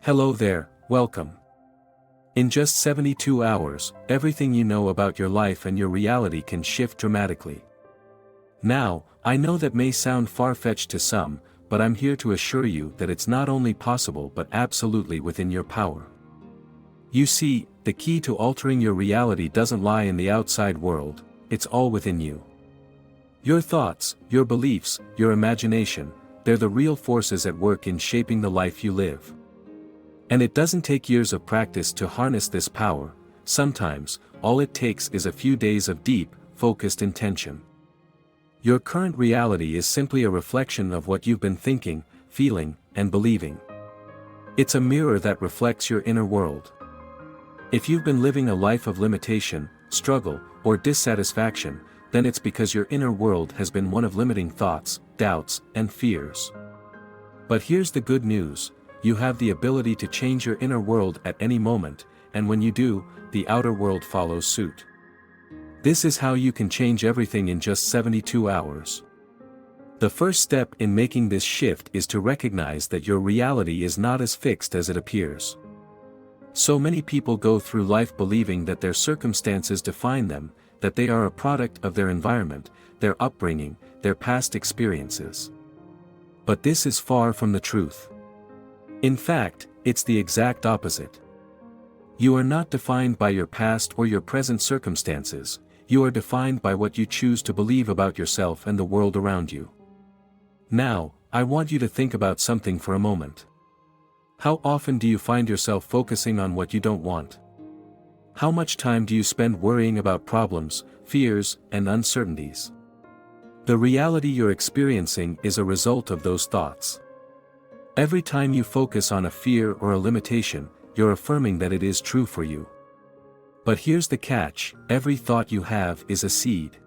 Hello there, welcome. In just 72 hours, everything you know about your life and your reality can shift dramatically. Now, I know that may sound far-fetched to some, but I'm here to assure you that it's not only possible but absolutely within your power. You see, the key to altering your reality doesn't lie in the outside world, it's all within you. Your thoughts, your beliefs, your imagination, they're the real forces at work in shaping the life you live. And it doesn't take years of practice to harness this power. Sometimes, all it takes is a few days of deep, focused intention. Your current reality is simply a reflection of what you've been thinking, feeling, and believing. It's a mirror that reflects your inner world. If you've been living a life of limitation, struggle, or dissatisfaction, then it's because your inner world has been one of limiting thoughts, doubts, and fears. But here's the good news. You have the ability to change your inner world at any moment, and when you do, the outer world follows suit. This is how you can change everything in just 72 hours. The first step in making this shift is to recognize that your reality is not as fixed as it appears. So many people go through life believing that their circumstances define them, that they are a product of their environment, their upbringing, their past experiences. But this is far from the truth. In fact, it's the exact opposite. You are not defined by your past or your present circumstances, you are defined by what you choose to believe about yourself and the world around you. Now, I want you to think about something for a moment. How often do you find yourself focusing on what you don't want? How much time do you spend worrying about problems, fears, and uncertainties? The reality you're experiencing is a result of those thoughts. Every time you focus on a fear or a limitation, you're affirming that it is true for you. But here's the catch, every thought you have is a seed.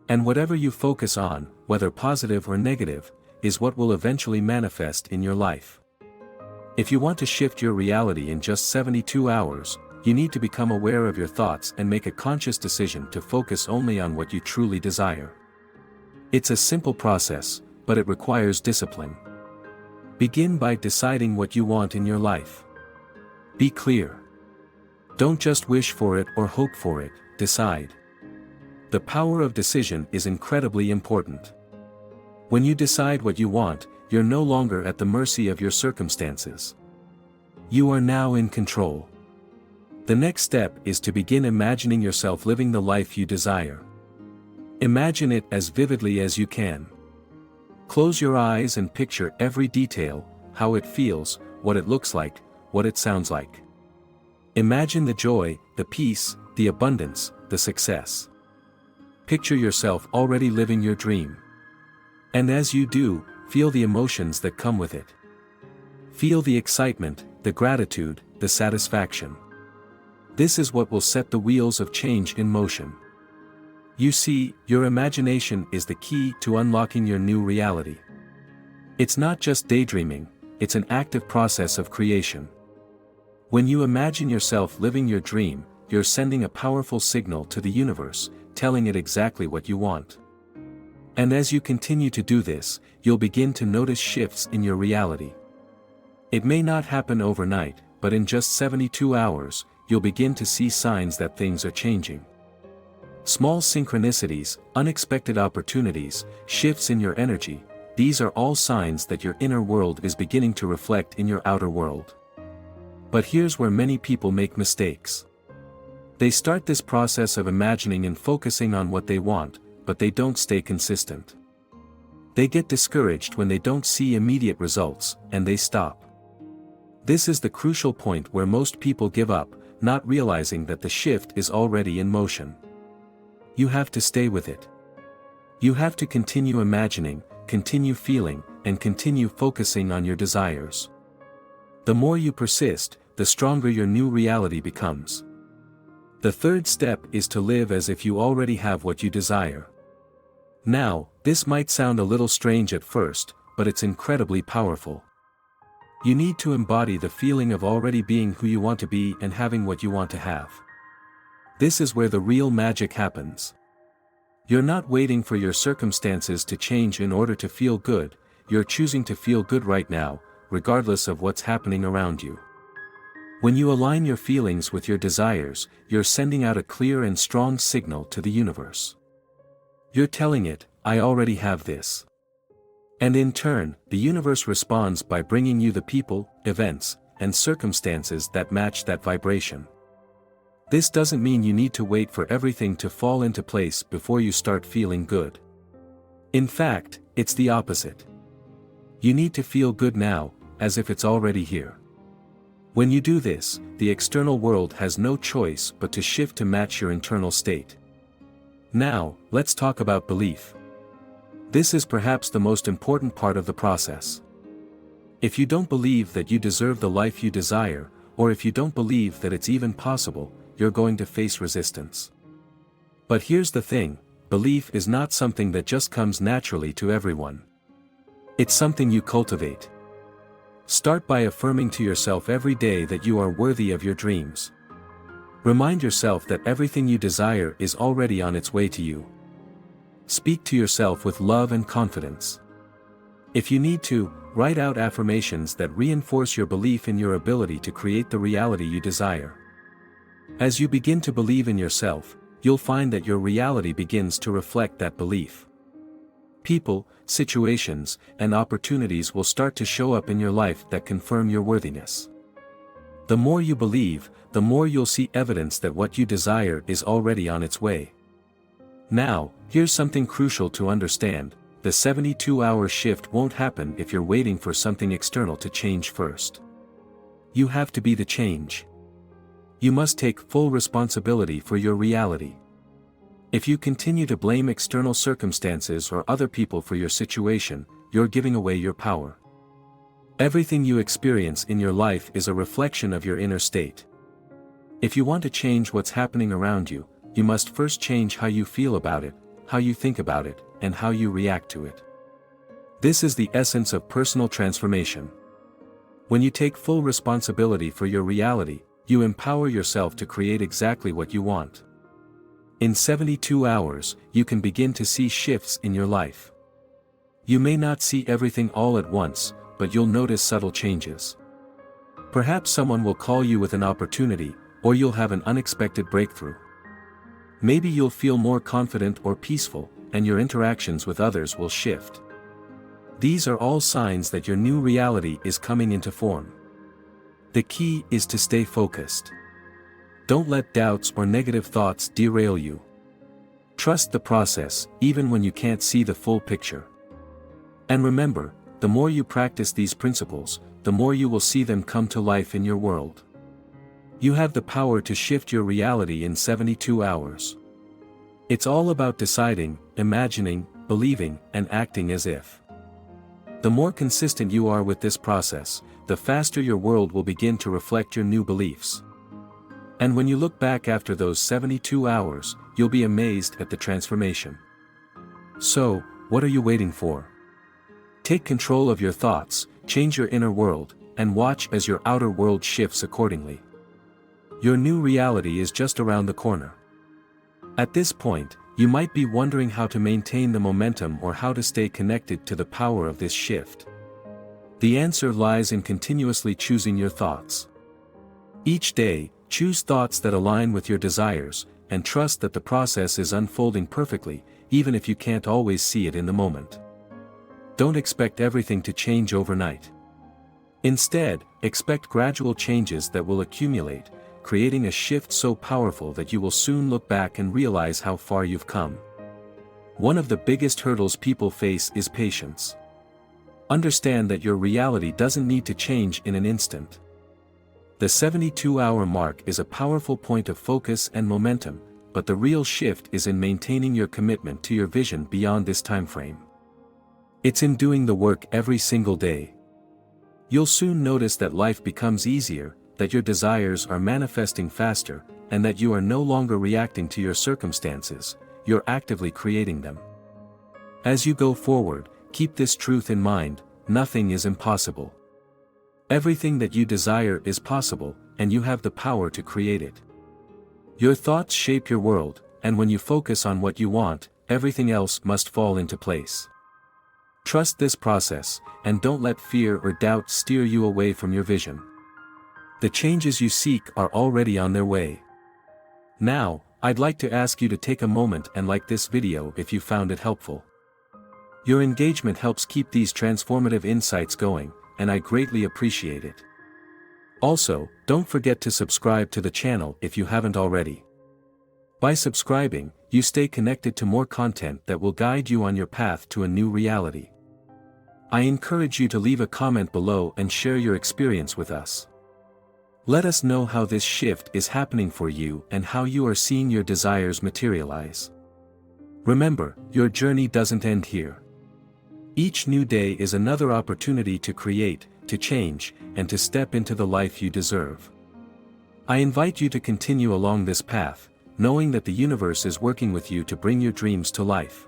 And whatever you focus on, whether positive or negative, is what will eventually manifest in your life. If you want to shift your reality in just 72 hours, you need to become aware of your thoughts and make a conscious decision to focus only on what you truly desire. It's a simple process, but it requires discipline. Begin by deciding what you want in your life. Be clear. Don't just wish for it or hope for it, decide. The power of decision is incredibly important. When you decide what you want, you're no longer at the mercy of your circumstances. You are now in control. The next step is to begin imagining yourself living the life you desire. Imagine it as vividly as you can. Close your eyes and picture every detail, how it feels, what it looks like, what it sounds like. Imagine the joy, the peace, the abundance, the success. Picture yourself already living your dream. And as you do, feel the emotions that come with it. Feel the excitement, the gratitude, the satisfaction. This is what will set the wheels of change in motion. You see, your imagination is the key to unlocking your new reality. It's not just daydreaming, it's an active process of creation. When you imagine yourself living your dream, you're sending a powerful signal to the universe, telling it exactly what you want. And as you continue to do this, you'll begin to notice shifts in your reality. It may not happen overnight, but in just 72 hours, you'll begin to see signs that things are changing. Small synchronicities, unexpected opportunities, shifts in your energy, these are all signs that your inner world is beginning to reflect in your outer world. But here's where many people make mistakes. They start this process of imagining and focusing on what they want, but they don't stay consistent. They get discouraged when they don't see immediate results, and they stop. This is the crucial point where most people give up, not realizing that the shift is already in motion. You have to stay with it. You have to continue imagining, continue feeling, and continue focusing on your desires. The more you persist, the stronger your new reality becomes. The third step is to live as if you already have what you desire. Now, this might sound a little strange at first, but it's incredibly powerful. You need to embody the feeling of already being who you want to be and having what you want to have. This is where the real magic happens. You're not waiting for your circumstances to change in order to feel good, you're choosing to feel good right now, regardless of what's happening around you. When you align your feelings with your desires, you're sending out a clear and strong signal to the universe. You're telling it, I already have this. And in turn, the universe responds by bringing you the people, events, and circumstances that match that vibration. This doesn't mean you need to wait for everything to fall into place before you start feeling good. In fact, it's the opposite. You need to feel good now, as if it's already here. When you do this, the external world has no choice but to shift to match your internal state. Now, let's talk about belief. This is perhaps the most important part of the process. If you don't believe that you deserve the life you desire, or if you don't believe that it's even possible, you're going to face resistance. But here's the thing, belief is not something that just comes naturally to everyone. It's something you cultivate. Start by affirming to yourself every day that you are worthy of your dreams. Remind yourself that everything you desire is already on its way to you. Speak to yourself with love and confidence. If you need to, write out affirmations that reinforce your belief in your ability to create the reality you desire. As you begin to believe in yourself, you'll find that your reality begins to reflect that belief. People, situations, and opportunities will start to show up in your life that confirm your worthiness. The more you believe, the more you'll see evidence that what you desire is already on its way. Now, here's something crucial to understand: the 72-hour shift won't happen if you're waiting for something external to change first. You have to be the change. You must take full responsibility for your reality. If you continue to blame external circumstances or other people for your situation, you're giving away your power. Everything you experience in your life is a reflection of your inner state. If you want to change what's happening around you, you must first change how you feel about it, how you think about it, and how you react to it. This is the essence of personal transformation. When you take full responsibility for your reality, you empower yourself to create exactly what you want. In 72 hours, you can begin to see shifts in your life. You may not see everything all at once, but you'll notice subtle changes. Perhaps someone will call you with an opportunity, or you'll have an unexpected breakthrough. Maybe you'll feel more confident or peaceful, and your interactions with others will shift. These are all signs that your new reality is coming into form. The key is to stay focused. Don't let doubts or negative thoughts derail you. Trust the process, even when you can't see the full picture. And remember, the more you practice these principles, the more you will see them come to life in your world. You have the power to shift your reality in 72 hours. It's all about deciding, imagining, believing, and acting as if. The more consistent you are with this process, the faster your world will begin to reflect your new beliefs. And when you look back after those 72 hours, you'll be amazed at the transformation. So, what are you waiting for? Take control of your thoughts, change your inner world, and watch as your outer world shifts accordingly. Your new reality is just around the corner. At this point, you might be wondering how to maintain the momentum or how to stay connected to the power of this shift. The answer lies in continuously choosing your thoughts. Each day, choose thoughts that align with your desires, and trust that the process is unfolding perfectly, even if you can't always see it in the moment. Don't expect everything to change overnight. Instead, expect gradual changes that will accumulate, creating a shift so powerful that you will soon look back and realize how far you've come. One of the biggest hurdles people face is patience. Understand that your reality doesn't need to change in an instant. The 72-hour mark is a powerful point of focus and momentum, but the real shift is in maintaining your commitment to your vision beyond this time frame. It's in doing the work every single day. You'll soon notice that life becomes easier, that your desires are manifesting faster, and that you are no longer reacting to your circumstances, you're actively creating them. As you go forward, keep this truth in mind: nothing is impossible. Everything that you desire is possible, and you have the power to create it. Your thoughts shape your world, and when you focus on what you want, everything else must fall into place. Trust this process, and don't let fear or doubt steer you away from your vision. The changes you seek are already on their way. Now, I'd like to ask you to take a moment and like this video if you found it helpful. Your engagement helps keep these transformative insights going, and I greatly appreciate it. Also, don't forget to subscribe to the channel if you haven't already. By subscribing, you stay connected to more content that will guide you on your path to a new reality. I encourage you to leave a comment below and share your experience with us. Let us know how this shift is happening for you and how you are seeing your desires materialize. Remember, your journey doesn't end here. Each new day is another opportunity to create, to change, and to step into the life you deserve. I invite you to continue along this path, knowing that the universe is working with you to bring your dreams to life.